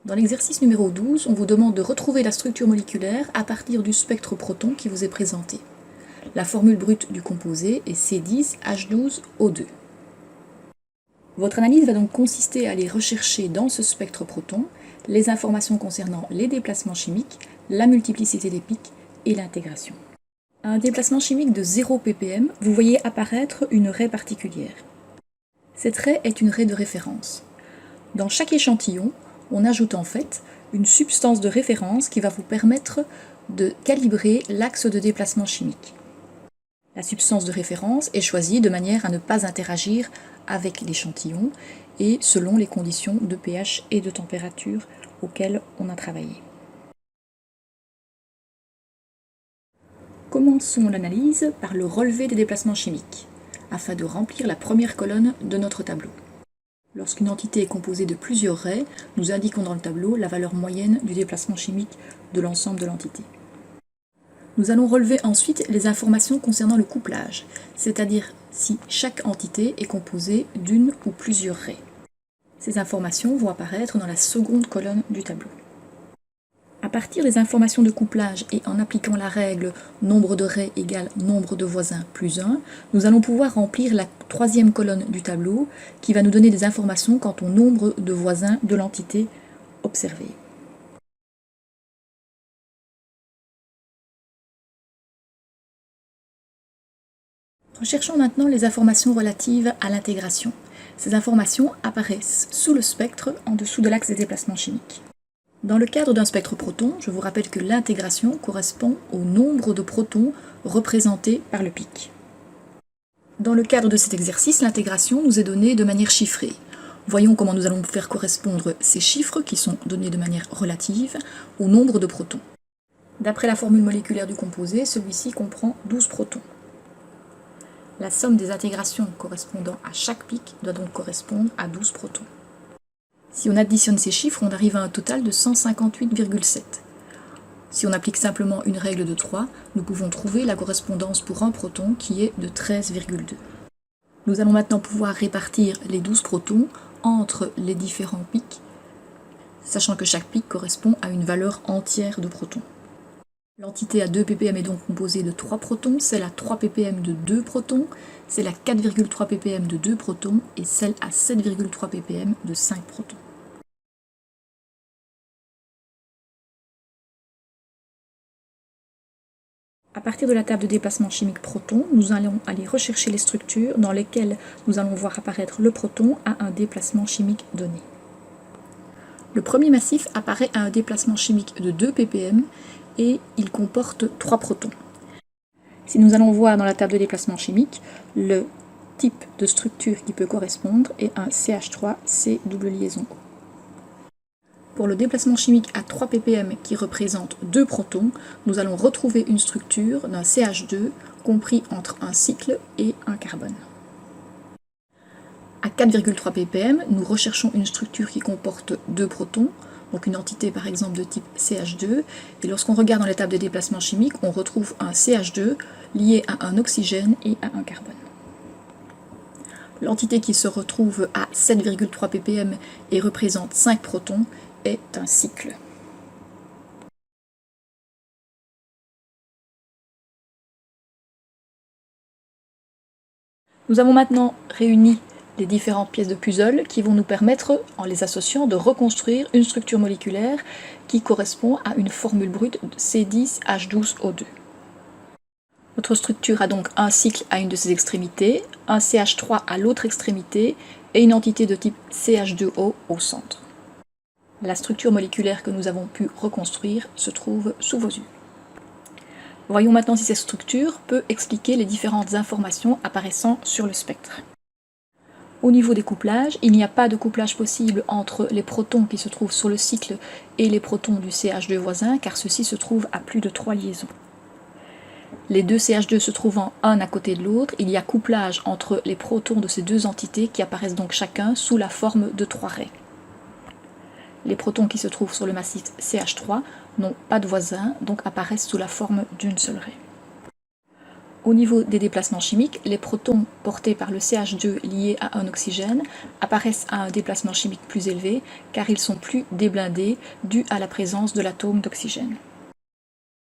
Dans l'exercice numéro 12, on vous demande de retrouver la structure moléculaire à partir du spectre proton qui vous est présenté. La formule brute du composé est C10H12O2. Votre analyse va donc consister à aller rechercher dans ce spectre proton les informations concernant les déplacements chimiques, la multiplicité des pics et l'intégration. À un déplacement chimique de 0 ppm, vous voyez apparaître une raie particulière. Cette raie est une raie de référence. Dans chaque échantillon, on ajoute en fait une substance de référence qui va vous permettre de calibrer l'axe de déplacement chimique. La substance de référence est choisie de manière à ne pas interagir avec l'échantillon et selon les conditions de pH et de température auxquelles on a travaillé. Commençons l'analyse par le relevé des déplacements chimiques, afin de remplir la première colonne de notre tableau. Lorsqu'une entité est composée de plusieurs raies, nous indiquons dans le tableau la valeur moyenne du déplacement chimique de l'ensemble de l'entité. Nous allons relever ensuite les informations concernant le couplage, c'est-à-dire si chaque entité est composée d'une ou plusieurs raies. Ces informations vont apparaître dans la seconde colonne du tableau. À partir des informations de couplage et en appliquant la règle nombre de raies égale nombre de voisins plus 1, nous allons pouvoir remplir la troisième colonne du tableau qui va nous donner des informations quant au nombre de voisins de l'entité observée. Recherchons maintenant les informations relatives à l'intégration. Ces informations apparaissent sous le spectre en dessous de l'axe des déplacements chimiques. Dans le cadre d'un spectre proton, je vous rappelle que l'intégration correspond au nombre de protons représentés par le pic. Dans le cadre de cet exercice, l'intégration nous est donnée de manière chiffrée. Voyons comment nous allons faire correspondre ces chiffres, qui sont donnés de manière relative, au nombre de protons. D'après la formule moléculaire du composé, celui-ci comprend 12 protons. La somme des intégrations correspondant à chaque pic doit donc correspondre à 12 protons. Si on additionne ces chiffres, on arrive à un total de 158,7. Si on applique simplement une règle de 3, nous pouvons trouver la correspondance pour un proton qui est de 13,2. Nous allons maintenant pouvoir répartir les 12 protons entre les différents pics, sachant que chaque pic correspond à une valeur entière de protons. L'entité à 2 ppm est donc composée de 3 protons, celle à 3 ppm de 2 protons, celle à 4,3 ppm de 2 protons et celle à 7,3 ppm de 5 protons. À partir de la table de déplacement chimique proton, nous allons aller rechercher les structures dans lesquelles nous allons voir apparaître le proton à un déplacement chimique donné. Le premier massif apparaît à un déplacement chimique de 2 ppm et il comporte 3 protons. Si nous allons voir dans la table de déplacement chimique, le type de structure qui peut correspondre est un CH3C double liaison O. Pour le déplacement chimique à 3 ppm qui représente 2 protons, nous allons retrouver une structure d'un CH2 compris entre un cycle et un carbone. À 4,3 ppm, nous recherchons une structure qui comporte 2 protons, donc une entité par exemple de type CH2, et lorsqu'on regarde dans les tables de déplacement chimique, on retrouve un CH2 lié à un oxygène et à un carbone. L'entité qui se retrouve à 7,3 ppm et représente 5 protons est un cycle. Nous avons maintenant réuni les différentes pièces de puzzle qui vont nous permettre, en les associant, de reconstruire une structure moléculaire qui correspond à une formule brute C10H12O2. Notre structure a donc un cycle à une de ses extrémités, un CH3 à l'autre extrémité et une entité de type CH2O au centre. La structure moléculaire que nous avons pu reconstruire se trouve sous vos yeux. Voyons maintenant si cette structure peut expliquer les différentes informations apparaissant sur le spectre. Au niveau des couplages, il n'y a pas de couplage possible entre les protons qui se trouvent sur le cycle et les protons du CH2 voisin, car ceux-ci se trouvent à plus de 3 liaisons. Les deux CH2 se trouvant un à côté de l'autre, il y a couplage entre les protons de ces deux entités qui apparaissent donc chacun sous la forme de 3 raies. Les protons qui se trouvent sur le massif CH3 n'ont pas de voisins, donc apparaissent sous la forme d'une seule raie. Au niveau des déplacements chimiques, les protons portés par le CH2 lié à un oxygène apparaissent à un déplacement chimique plus élevé car ils sont plus déblindés dû à la présence de l'atome d'oxygène.